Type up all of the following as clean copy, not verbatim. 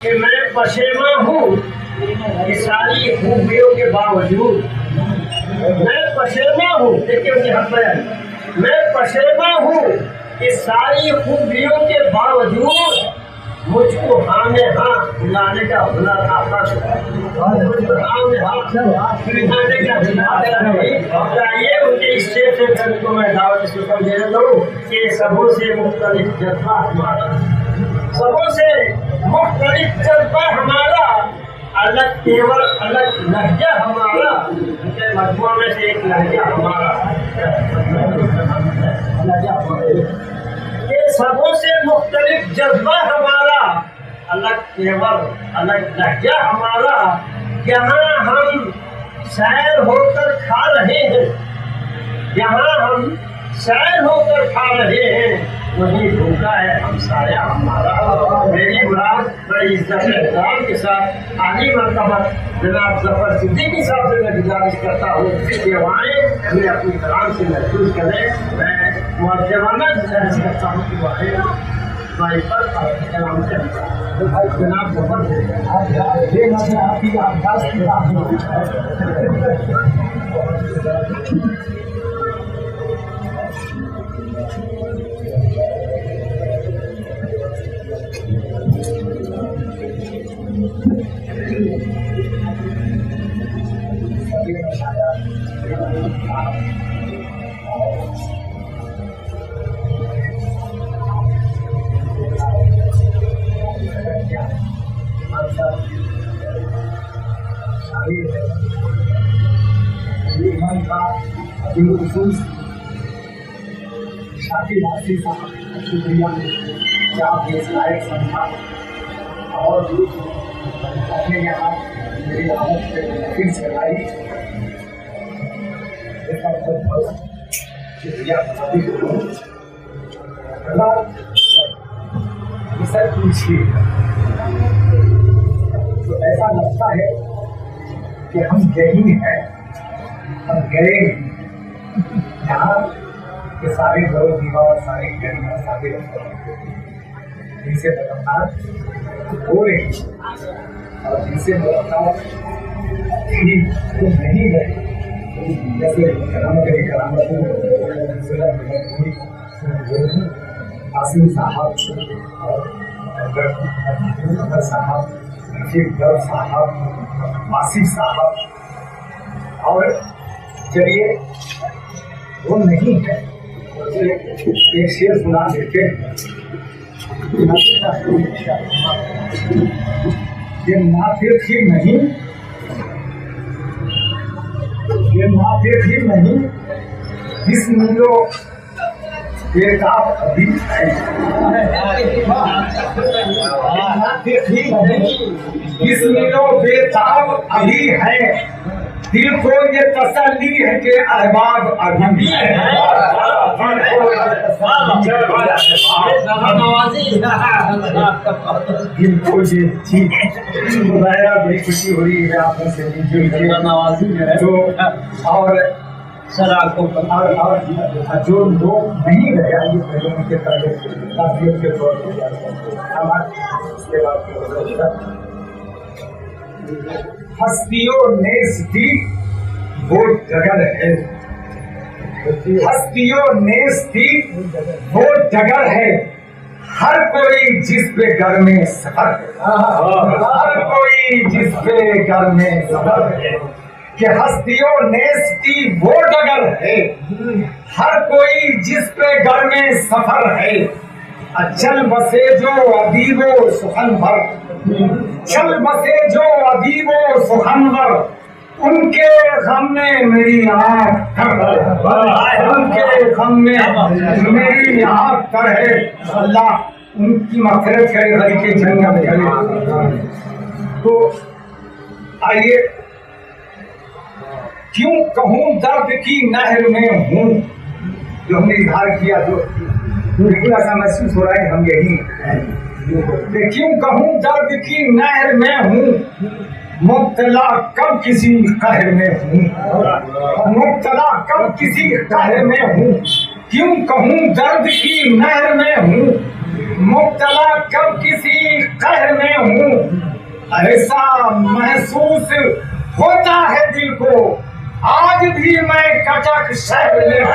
कि मैं पशेमा हूँ कि सारी खूबियों के बावजूद मैं पशेमा हूँ। देखिए उनके हक बयान, मैं पशेमा हूँ कि सारी खूबियों के बावजूद मुझको हाँ में हाँ मिलाने का हुनर आता है। मुझको हाँ में हाँ मिलाने का हुनर चाहिए। उनके स्टेज से कल को मैं दावत शुक्र दे देता हूँ कि सबों से मुख्तलिफ जज्बा हमारा, सबों से मुख्तलिफ जज्बा हमारा, अलग केवल अलग लहजा हमारा। मजमुआ में से एक लहजा हमारा, ये सबों से मुख्तलिफ जज्बा हमारा, अलग केवल अलग लहजा हमारा। यहाँ हम सैर होकर खा रहे हैं, यहाँ हम सैर होकर खा रहे हैं, वही भूखा है हमसाया हमारा। मेरी मुराद बड़ी इज्जत एहतराम के साथ आली मरतबा जनाब जफर सिद्दीकी साहब से मैं गुजारिश करता हूँ कि आए हमें अपनी कलाम से महसूस करें। मैं मुअद्दबाना गुजारिश करता हूँ कि वाहे भाई पर कलाम से जनाब जफर शुक्रिया लायक समझा और अपने यहाँ मेरी आमद फिर से लाई। इसका बहुत शुक्रिया सर पूछिए तो ऐसा लगता है कि हम यही हैं, हम गए यहाँ के सारे लोग दीवार सारे गरीब सारे जिनसे मुलाकात हो रही और जिनसे मुलाकात नहीं गए, जैसे आसिम साहब और साहब नजीब साहब आसिफ साहब, और जब ये वो नहीं है तो एक शेर सुना देते हैं। ये नाफिर ही नहीं, ये नाफिर ही नहीं, इसमें जो बेताब अभी है, इसमें जो बेताब अभी है, दिल को ये तसल्ली है कि अहबाब अभी भी है। दिल को ये ठीक है, बड़ी खुशी हो रही है आपको से जो और सर आपको जो लोग नहीं रहे ये पहले उनके ताबियत के तौर पर उसके बाद हस्तियों नेस्ती वो जगह है, हस्तियों नेस्ती वो जगह है, हर कोई जिस पे घर में सफर है, हर कोई जिस पे घर में सफर है, कि हस्तियों नेस्ती वो जगह है, हर कोई जिस पे घर में सफर है। चल बसे जो अदीबो सुखनवर, चल बसे जो अदीबो सुखनवर, उनके गम में मेरी आँख तर, उनके गम में मेरी आँख तर है। अल्लाह उनकी मग़फ़िरत करे, गली के जन्नत करे। तो आइए, क्यों कहूँ दर्द की नहर में हूँ, जो हमने इज़हार किया, जो बिल्कुल ऐसा महसूस हो रहा है हम यही हैं। क्यों कहूँ दर्द की नहर में हूँ, मुब्तला कब किसी कहर में हूँ, मुब्तला कब किसी कहर में हूँ। क्यों कहूँ दर्द की नहर में हूँ, मुब्तला कब किसी किसी कहर में हूँ ऐसा महसूस होता है दिल को आज भी मैं कटक शहर में हूँ।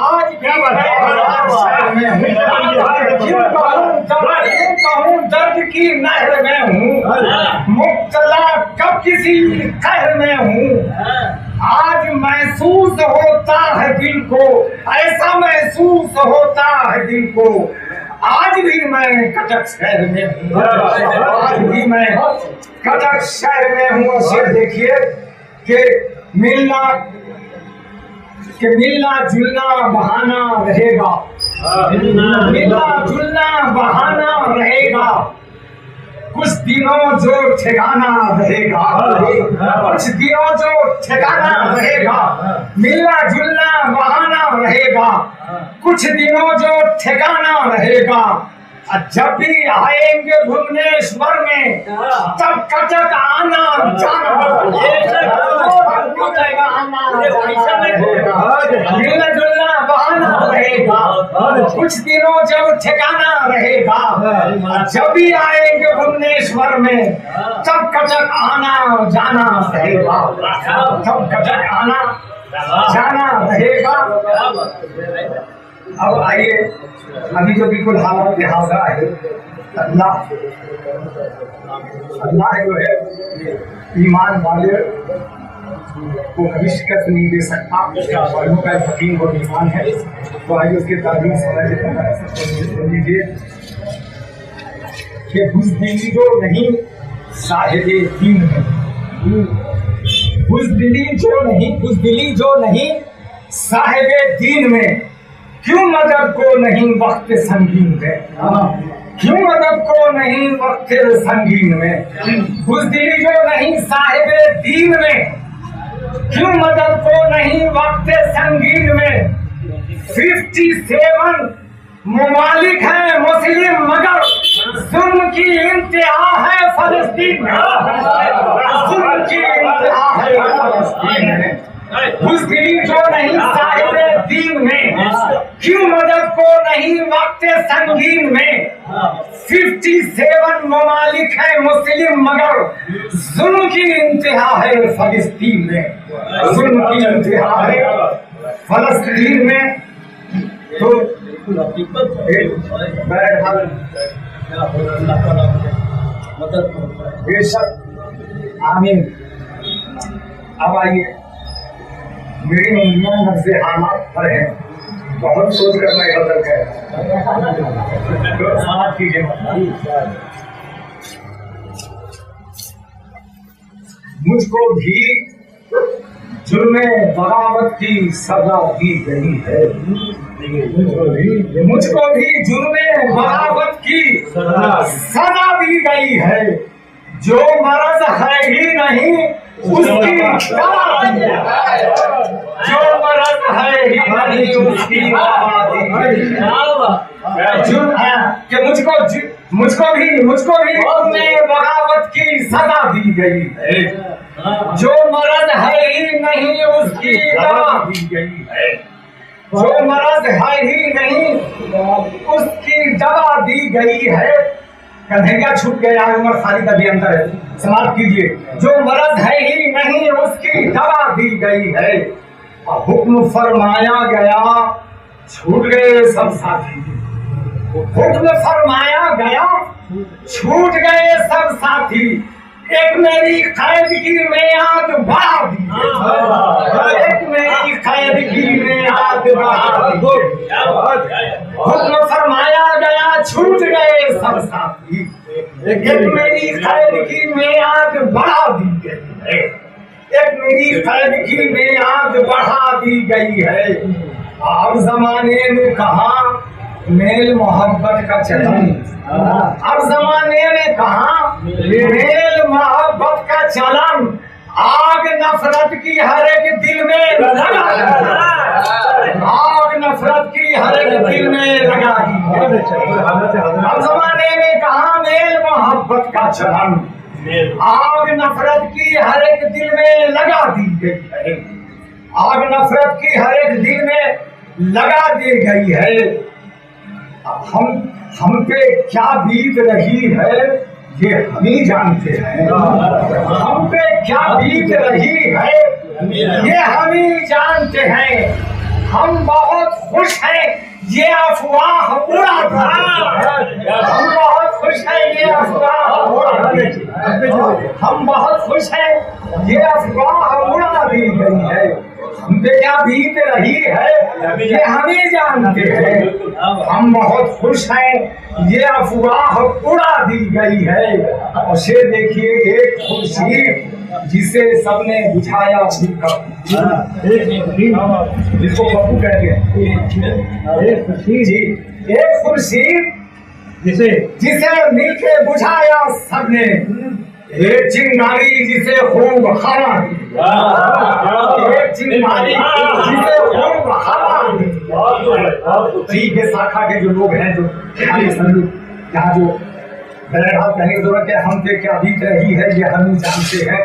आज भी मैं कहूँ दर्द की नहर में हूँ मुब्तला कब किसी कहर में हूँ आज महसूस होता है दिल को ऐसा महसूस होता है दिल को आज भी मैं कटक शहर में हूँ। आज भी मैं कटक शहर में हूँ। शेर देखिए कि मिलना जुलना बहाना रहेगा मिलना जुलना बहाना रहेगा कुछ दिनों जो ठिकाना रहेगा कुछ दिनों जो ठिकाना रहेगा मिलना जुलना बहाना रहेगा कुछ दिनों जो ठिकाना रहेगा जब भी आएंगे भुवनेश्वर में तब कटक आना जाना मिलना जुलना बहाना रहेगा कुछ दिनों जब ठिकाना रहेगा जब भी आएंगे भुवनेश्वर में तब कटक आना जाना रहेगा तब कटक आना जाना रहेगा। अब आइए अभी जो बिल्कुल हालत लिहाजा है अल्लाह जो है ईमान वाले को कभी शिकस्त नहीं दे सकता और उनका यकीन और ईमान है। तो आइए उसके तारीफ समझ लीजिए कि बुज़दिली जो नहीं साहिबे दीन है बुज़दिली जो नहीं साहिबे दीन में क्यों मदद को नहीं वक्त संगीन में क्यों मदद को नहीं वक्त संगीन में बुज़दिली जो नहीं साहिबे दीन में क्यों मदद को नहीं वक्त संगीन में 57 ममालिक है मुस्लिम मगर जुल्म की इंतहा है फलस्तीन में जुल्म की इंतहा है फलस्तीन में बुज़दिली जो नहीं साहिबे दीन में क्यों मदद को नहीं वक्त संगीन में 57 ममालिक है मुस्लिम मगर जुल्म की इंतहा है फलस्तीन में जुल्म की इंतहा है फलस्तीन में। तो बेशक आमीन। अब आइए मेरी उंगलियां नब्ज़े हालात पर है बहुत सोच कर मैं बदल गया तो समाज कीजिए मुझको भी जुर्मे बगावत की सजा दी गई है मुझको भी जुर्मे बगावत की सजा दी गई है जो मर्ज है ही नहीं उसकी दवा जो मर्ज है ही नहीं उसकी कि मुझको भी जुर्मे बगावत की सजा दी गई है जो मर्ज है ही नहीं उसकी दवा दी गई है जो मर्ज है ही नहीं उसकी दवा दी गई है। कन्हैया छूट गया उमर खाली का भी अंतर है समाप्त कीजिए। जो मर्ज है ही नहीं उसकी दवा दी गई है हुक्म फरमाया गया छूट गए सब साथी हुक्म फरमाया गया छूट गए सब साथी एक मेरी कैद की मियाद बढ़ा दी एक मेरी कैद की मियाद बढ़ा दी हुक्म फरमाया गया छूट गए सब साथी एक मेरी कैद की मियाद बढ़ा दी गई है एक मेरी कैद की मियाद बढ़ा दी गई है। अब जमाने में कहा मेल मोहब्बत का चलन अब जमाने में कहा मेल मोहब्बत का चलन आग नफरत की हर एक दिल में लगा आग नफरत की हर एक दिल में लगा दी। अब जमाने में कहा मेल मोहब्बत का चलन आग नफरत की हर एक दिल में लगा दी गई है आग नफरत की हर एक दिल में लगा दी गई है। हम पे क्या बीत रही है ये हम ही जानते हैं। हम पे क्या बीत रही है ये हम ही जानते हैं। हम बहुत खुश हैं ये अफवाह उड़ा दी। हम बहुत खुश हैं ये अफवाह उड़ा दी। हम बहुत खुश हैं ये अफवाह उड़ा दी गई है। हम पे क्या बीत रही है ये हम ही जानते हैं। हम बहुत खुश हैं ये अफवाह उड़ा दी गई है। और से देखिए एक खुर्शी जिसे सबने बिछाया जिसको पप्पू कहते हैं जी, एक खुर्शी जिसे मिलके बुझाया सबने, एक चिंगारी जिसे खूब हवा दी। एक चिंगारी जिसे खूब हवा दी। जी ये शाखा के जो लोग हैं जो यहाँ जो बहरहाल कहने की जरूरत है। हम पे क्या बीत रही है ये हम ही जानते हैं।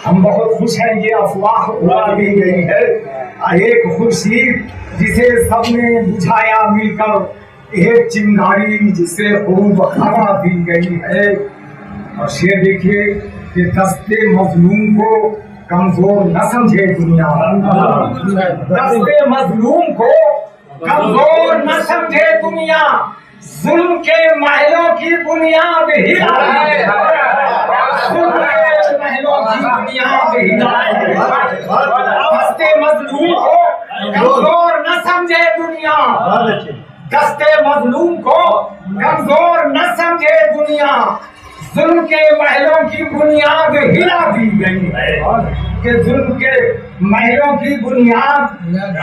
हम बहुत खुश हैं ये अफवाह उड़ा दी गई है। एक खुर्शी जिसे सबने बुझाया मिलकर, एक चिंगारी जिसे खूब हवा दी गई है। और शेर देखिए कि दस्ते मजलूम को कमजोर न समझे दुनिया। दस्ते मजलूम को कमजोर न समझे दुनिया। जुल्म के महलों की बुनियाद हिला है। जुल्म के महलों की बुनियाद हिला है। दस्ते मजलूम को कमजोर न समझे दुनिया। दस्ते मजलूम को कमजोर न समझे दुनिया। जुल्म के महलों की बुनियाद हिला दी गई है। कि जुल्म के महलों की बुनियाद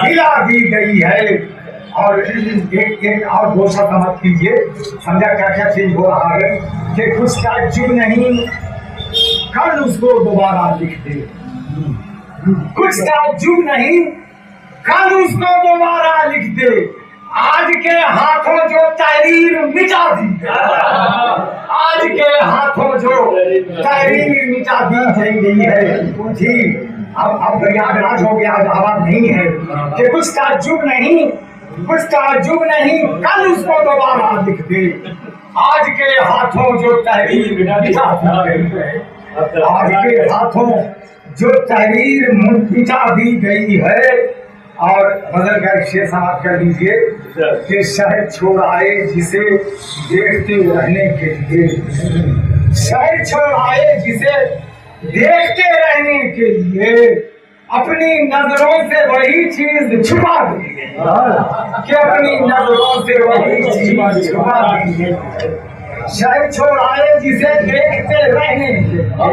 हिला दी गई है। और एक और दो शब्द मत कीजिए, समझा क्या क्या चीज हो रहा है कि कुछ ताज्जुब नहीं कल उसको दोबारा लिख दे। कुछ ताज्जुब नहीं कल उसको दोबारा लिख दे। आज के हाथों जो तहरीर मिटा दी, आज के हाथों जो तहरीर मिटा दी गई है जी। अब प्रयागराज हो गया, आवाज नहीं है कि कुछ ताज्जुब नहीं, कुछ ताज्जुब नहीं कल उसको दोबारा लिख दे। आज के हाथों जो तहरीर मिटा दी गई है, आज के हाथों जो तहरीर मिटा दी गई है। और बदल कर शेर समाप्त कर दीजिए कि शहर छोड़ आए जिसे देखते रहने के लिए। शहर छोड़ आए जिसे देखते रहने के लिए अपनी नजरों से वही चीज छुपा दी गई। कि अपनी नजरों से वही चीज छुपा दी गई। शहर छोड़ आए जिसे देखते रहने के लिए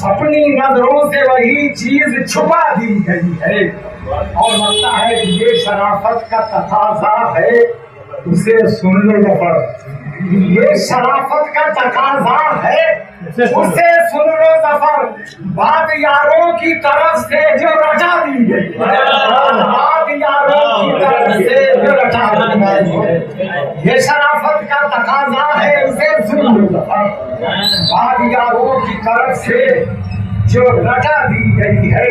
अपनी नजरों से वही चीज छुपा दी गई है। और लगता है कि ये शराफत का तकाजा है, उसे सुन लो जफर। ये शराफत का तकाजा है, उसे सुन लो जफर। बात यारों की तरफ से जो रचा दी गई, बात यारों की तरफ से जो रचा दी गई है, ये शराफत का तकाजा है, उसे सुन लो जफर। बात यारों की तरफ से जो रटा दी गई है,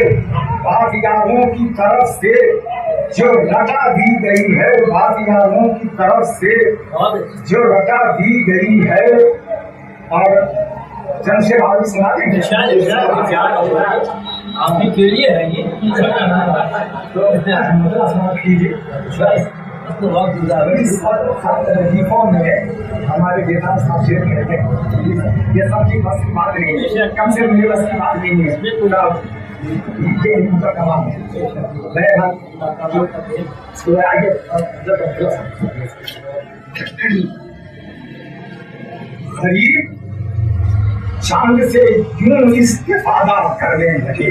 बात यारों की तरफ से जो रटा दी गई है, बात यारों की तरफ से जो रटा दी गई है। और जमशेद भाभी सुना देंगे आपके के लिए है ये रिफॉर्म में हमारे वेदांत साहब शेर कहते हैं ये सबकी बस की बात नहीं है, कम से मेरे बस की बात नहीं है। ये उनका कमाल है। आगे गरीब चांद से यूं इस्तेफादा करने लगे।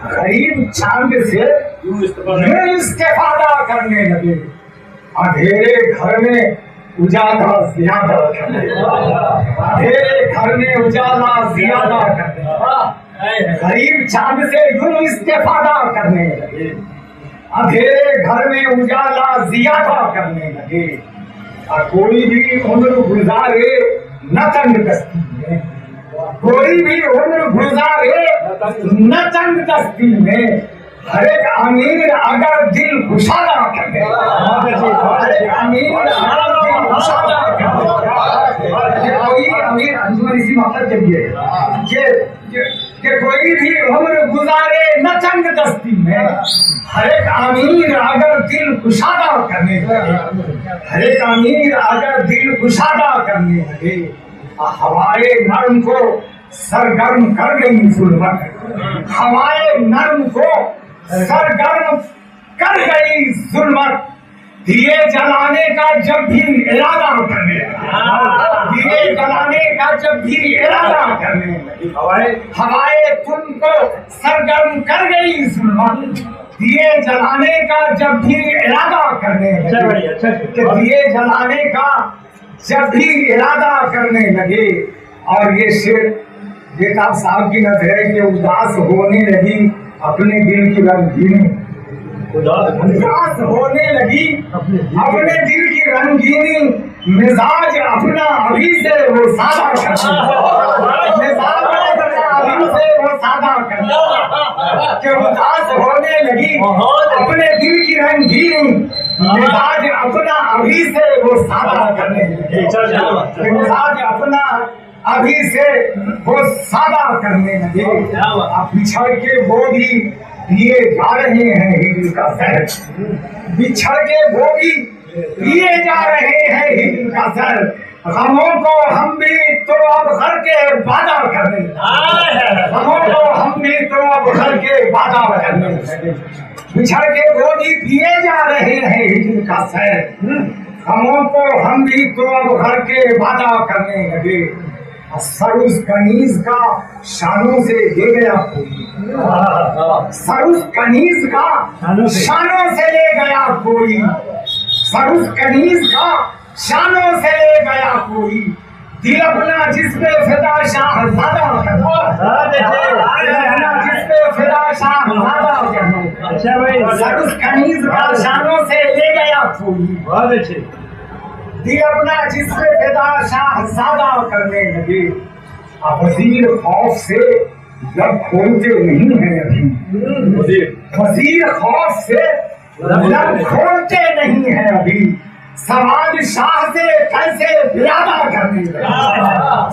गरीब चांद से यूं इस्तेफादा करने लगे। अंधेरे घर में उजाला ज्यादा करने, अंधेरे घर में उजाला ज्यादा करने। गरीब चांद से यूं इस्तेफादा करने लगे। अंधेरे घर में उजाला ज्यादा करने लगे। और कोई भी उम्र गुजारे न तंग दस्ती में, कोई भी उम्र गुजारे न तंग दस्ती में। हर एक अमीर अगर दिल कुशादा कर दे, हर एक अमीर अगर दिल कुशादा कर दे, कोई अमीर अंजुमन इसी मकसद के लिए कि कोई भी उम्र गुजारे न चंग दस्ती में, हर एक अमीर अगर दिल कुशादा करने लगे, हर एक अमीर अगर दिल कुशादा करने लगे, हवाए नर्म को सरगर्म कर गई जुल्मत, हवाए नर्म को सरगर्म कर गई जुल्मत, दिए जलाने का जब भी इरादा करने लगे, दिए जलाने का जब भी इरादा करने लगे, हवाए तुमको सरगर्म कर गई जुल्मत, दिए जलाने का जब भी इरादा करने लगे, दिए जलाने का जब भी इरादा करने लगे। और ये शेर बेताब साहब की नजर है कि उदास होने लगी अपने दिल की रंगीनी, उदास होने लगी अपने दिल की रंगीनी, मिजाज अपना अभी से वो सादा करना, मिजाज अपना अभी से वो सादा करना, कि उदास होने लगी अपने दिल की रंगीनी, मिजाज अपना अभी से वो सादा करने लगी, मिजाज अपना अभी से वो सादा करने लगे। अब बिछड़ के वो भी पिए जा रहे हैं हिजर का जहर, बिछड़ के वो भी पिए जा रहे हैं हिजर का जहर, गमों को हम भी तो अब घर के वादा करने, गमों को हम भी तो अब घर के वादा करने लगे, बिछड़ के वो भी पिए जा रहे हैं हिजर का जहर, गमों को हम भी तो अब घर के वादा करने लगे। सरुस कनीज का शानों से ले गया कोई, सरुस कनीज का शानों से ले गया कोई, सरुस कनीज का शानों से ले गया कोई, दिल अपना जिस पे फिदा शाहज़ादा करना, अपना जिस पे फिदा शाहज़ादा करना, सरुस कनीज का शानों से ले गया कोई, बहुत अच्छे, दिल अपना जिससे फिदा शाहज़ादा करने लगे। वजीर खौफ से लब खोलते नहीं है अभी, वजीर खौफ से लब खोलते नहीं है अभी, सवाल शाह से कैसे बिरादा करने लगे,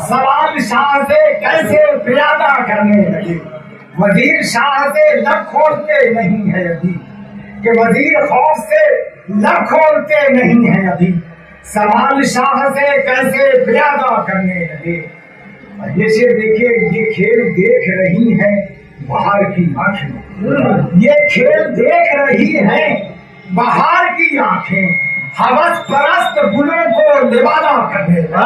सवाल शाह से कैसे बिरादा करने लगे, वजीर शाह से लब खोलते नहीं है अभी, कि वजीर खौफ से लब खोलते नहीं है अभी, सवाल शाह से कैसे बिरादा करने लगे। ये शेर देखिए, ये खेल देख रही है बाहर की आंखें, ये खेल देख रही है बाहर की आंखें, हवस परस्त गुलों को लिबादा करने लगे,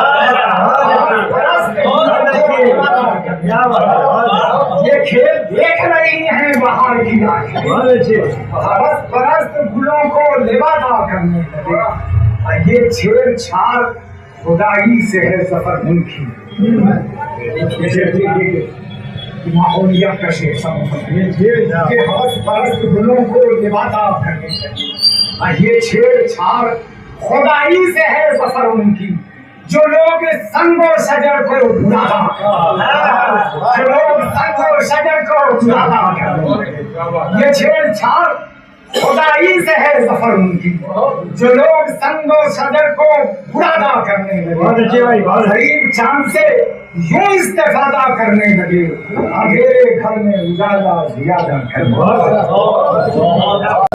ये खेल देख रही है बाहर की आंखें, हवस परस्त गुलों को लिबादा करने लगे। ये छेड़छाड़ खुदाई से है सफर मुल्की, माहौलिया का शेर के हवस परस्त गुलों को लिबादा करने लगे। ये छेड़छाड़ खुदाई से है सफर उनकी, जो लोग संगो शजर को बुलादा, जो लोग संगो शजर को बुलादा करने लगे। ये छेड़छाड़ खुदाई से है सफर उनकी, जो लोग संगो शजर को बुरादा करने लगे, गरीब चांद से यूं इस्तेफादा करने लगे, अंधेरे घर में उजाला ज्यादा करने लगे।